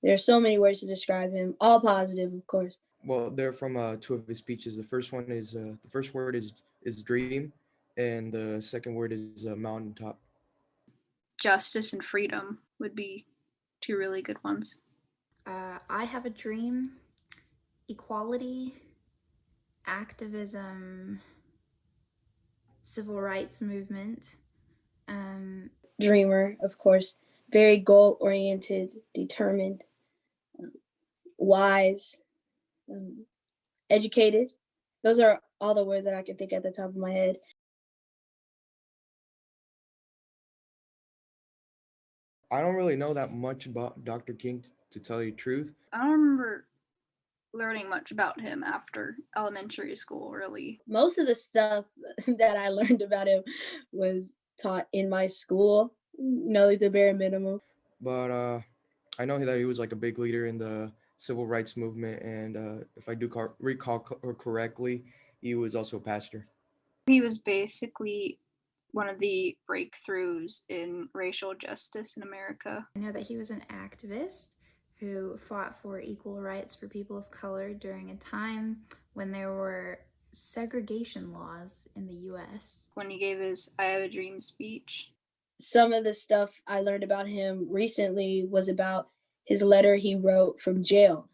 There are so many words to describe him, all positive, of course. Well, they're from two of his speeches. The first word is dream, and the second word is mountaintop. Justice and freedom would be two really good ones. I have a dream, equality, activism, civil rights movement. Dreamer, of course, very goal oriented, determined, wise, educated. Those are all the words that I can think at the top of my head. I don't really know that much about Dr. King, to tell you the truth. I don't remember learning much about him after elementary school, really. Most of the stuff that I learned about him was taught in my school, like the bare minimum. But I know that he was like a big leader in the civil rights movement, and if I do recall correctly, he was also a pastor. He was basically one of the breakthroughs in racial justice in America. I know that he was an activist who fought for equal rights for people of color during a time when there were segregation laws in the US. When he gave his I Have a Dream speech. Some of the stuff I learned about him recently was about his letter he wrote from jail.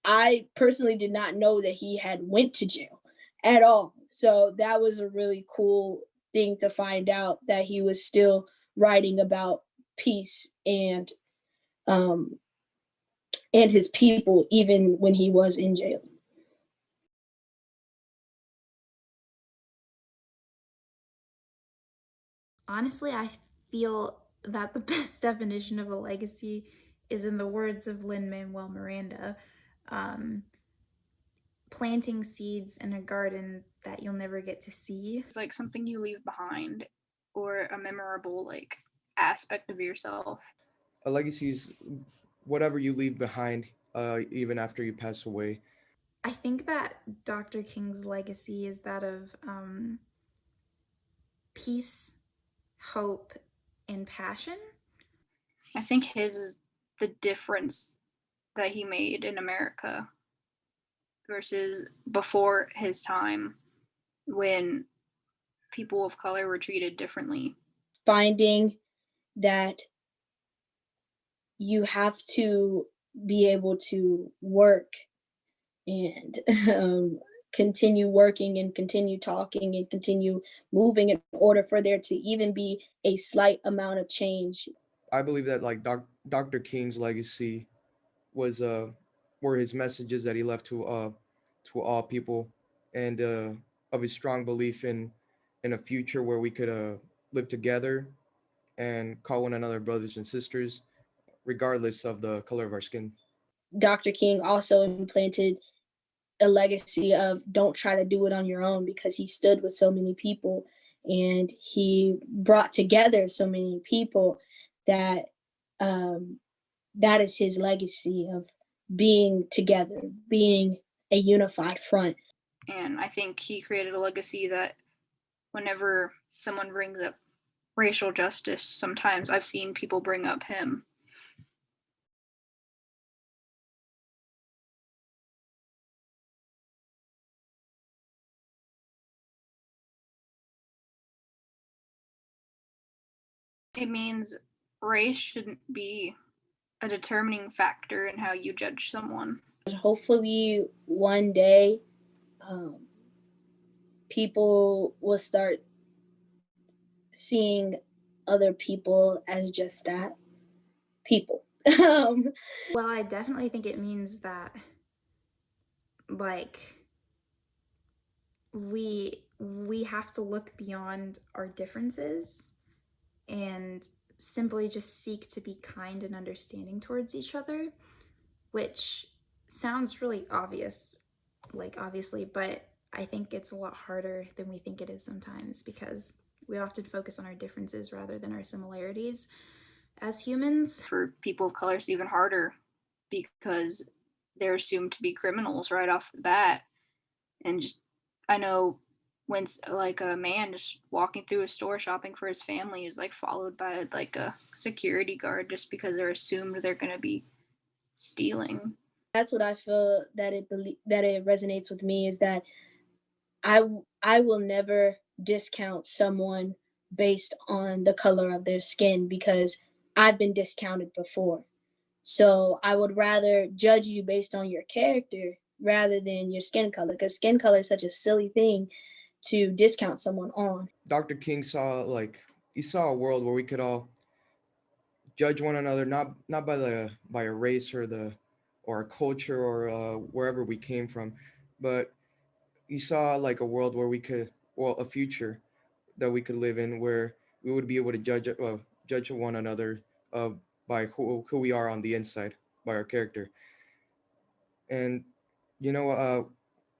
I personally did not know that he had went to jail at all. So that was a really cool thing to find out, that he was still writing about peace and his people even when he was in jail. Honestly, I feel that the best definition of a legacy is in the words of Lin-Manuel Miranda. Planting seeds in a garden that you'll never get to see. It's like something you leave behind, or a memorable aspect of yourself. A legacy is whatever you leave behind, even after you pass away. I think that Dr. King's legacy is that of peace, hope, and passion. I think his is the difference that he made in America versus before his time, when people of color were treated differently. Finding that you have to be able to work and continue working and continue talking and continue moving in order for there to even be a slight amount of change. I believe that Dr. King's legacy was were his messages that he left to all people, and of his strong belief in a future where we could live together and call one another brothers and sisters, regardless of the color of our skin. Dr. King also implanted a legacy of don't try to do it on your own, because he stood with so many people and he brought together so many people that that is his legacy of being together, being a unified front. And I think he created a legacy that whenever someone brings up racial justice, sometimes I've seen people bring up him. It means race shouldn't be a determining factor in how you judge someone. Hopefully one day people will start seeing other people as just that, people. Well, I definitely think it means that we have to look beyond our differences and simply just seek to be kind and understanding towards each other, which sounds really obvious, obviously, but I think it's a lot harder than we think it is sometimes, because we often focus on our differences rather than our similarities as humans. For people of color, it's even harder because they're assumed to be criminals right off the bat. And I know when a man just walking through a store shopping for his family is followed by a security guard just because they're assumed they're going to be stealing. That's what I feel that it resonates with me, is that I will never discount someone based on the color of their skin, because I've been discounted before. So I would rather judge you based on your character rather than your skin color, because skin color is such a silly thing to discount someone on. Dr. King saw he saw a world where we could all judge one another, not by by a race or the or a culture or wherever we came from, but he saw like a world where we could, well, a future that we could live in where we would be able to judge one another uh, by who we are on the inside, by our character. And you know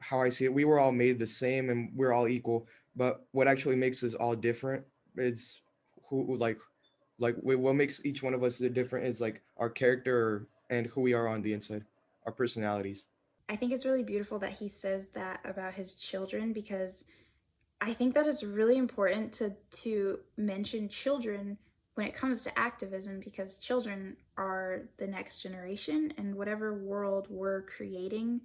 how I see it, we were all made the same and we're all equal, but what actually makes us all different is what makes each one of us different is like our character and who we are on the inside, our personalities. I think it's really beautiful that he says that about his children, because I think that is really important to mention children when it comes to activism, because children are the next generation, and whatever world we're creating,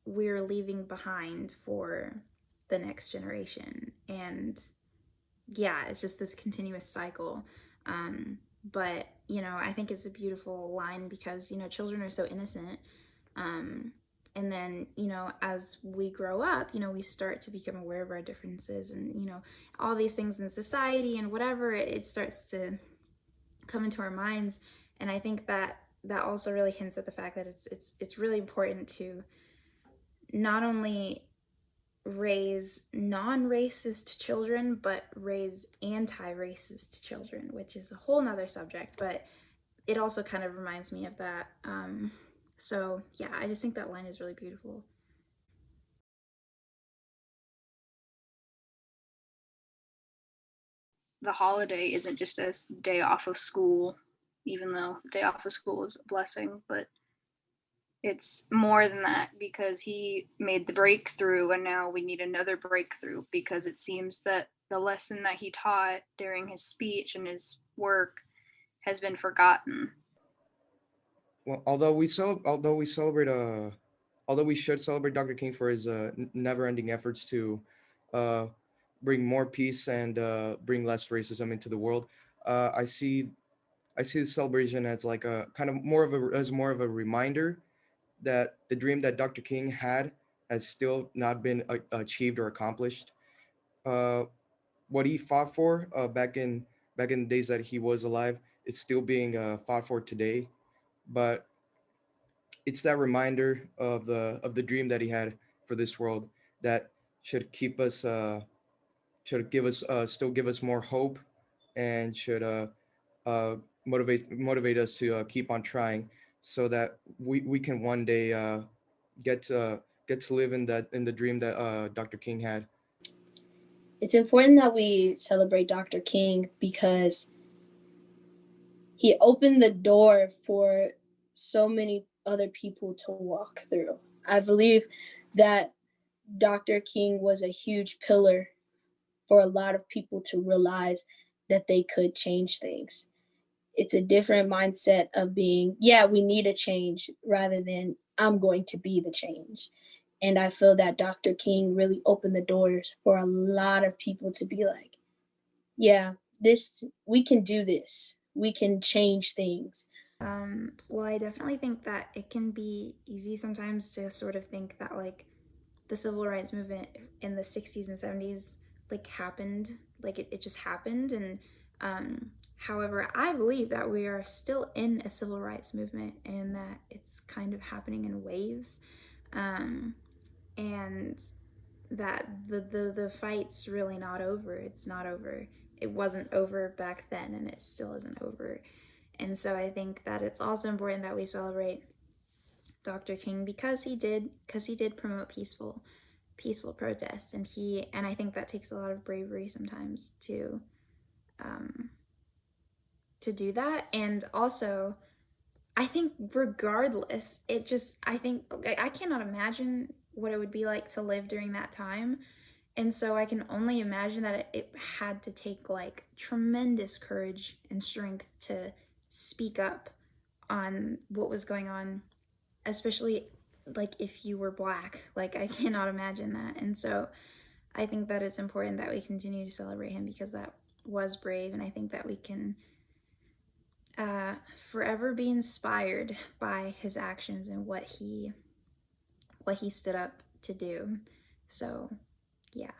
we're leaving behind for the next generation. And yeah, it's just this continuous cycle. But I think it's a beautiful line, because children are so innocent. And then as we grow up, we start to become aware of our differences, and all these things in society and whatever, it starts to come into our minds. And I think that that also really hints at the fact that it's really important to not only raise non-racist children, but raise anti-racist children, which is a whole nother subject, but it also kind of reminds me of that. So yeah, I just think that line is really beautiful. The holiday isn't just a day off of school, even though day off of school is a blessing, but it's more than that, because he made the breakthrough and now we need another breakthrough, because it seems that the lesson that he taught during his speech and his work has been forgotten. Well, although we should celebrate Dr. King for his never-ending efforts to uh, bring more peace and bring less racism into the world, I see the celebration as like a kind of more of a reminder that the dream that Dr. King had has still not been achieved or accomplished. Uh, what he fought for back in the days that he was alive is still being fought for today, but it's that reminder of the dream that he had for this world that should keep us should give us still give us more hope, and should uh, motivate us to keep on trying, so that we can one day get to get to live in the dream that Dr. King had. It's important that we celebrate Dr. King because he opened the door for so many other people to walk through. I believe that Dr. King was a huge pillar for a lot of people to realize that they could change things. It's a different mindset of being, yeah, we need a change, rather than I'm going to be the change. And I feel that Dr. King really opened the doors for a lot of people to be like, yeah, this, we can do this. We can change things. Well, I definitely think that it can be easy sometimes to sort of think that like the civil rights movement in the 60s and 70s like happened, like it just happened. And however, I believe that we are still in a civil rights movement, and that it's kind of happening in waves. And that the fight's really not over. It's not over. It wasn't over back then, and it still isn't over. And so I think that it's also important that we celebrate Dr. King, because he did promote peaceful protest, and I think that takes a lot of bravery sometimes um, to do that. And also, I think regardless, I think I cannot imagine what it would be like to live during that time. And so I can only imagine that it had to take like tremendous courage and strength to speak up on what was going on especially like if you were Black. Like, I cannot imagine that. And so I think that it's important that we continue to celebrate him, because that was brave, and I think that we can forever be inspired by his actions and what he stood up to do. So yeah.